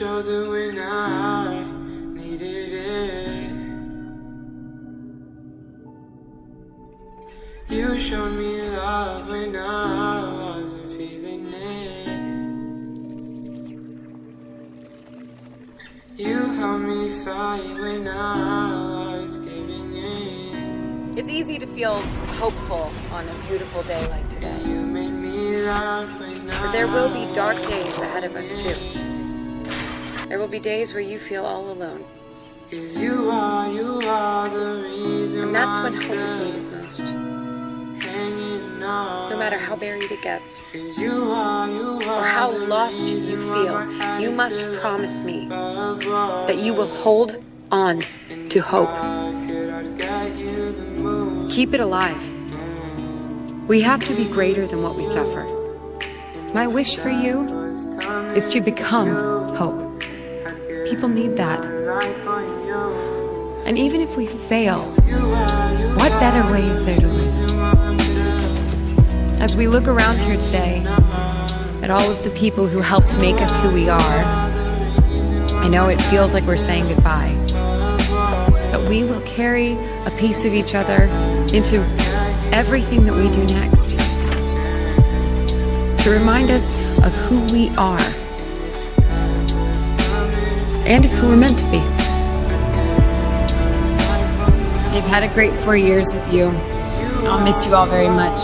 shoulder when I needed it. You showed me love when I wasn't feeling it. You helped me fight when I was giving in. It's easy to feel hopeful on a beautiful day like today. You made me laugh when But there will be dark days ahead of us too. There will be days where you feel all alone. 'Cause you are the reason. And that's when hope is needed most. Hanging on. No matter how buried it gets, 'Cause you are or how lost you feel, you must promise me that you will hold on to hope. Keep it alive. We have to be greater than what we suffer. My wish for you is to become hope. People need that. And even if we fail, what better way is there to live? As we look around here today at all of the people who helped make us who we are, I know it feels like we're saying goodbye, but we will carry a piece of each other into everything that we do next, to remind us of who we are and of who we're meant to be. I've had a great 4 years with you. I'll miss you all very much.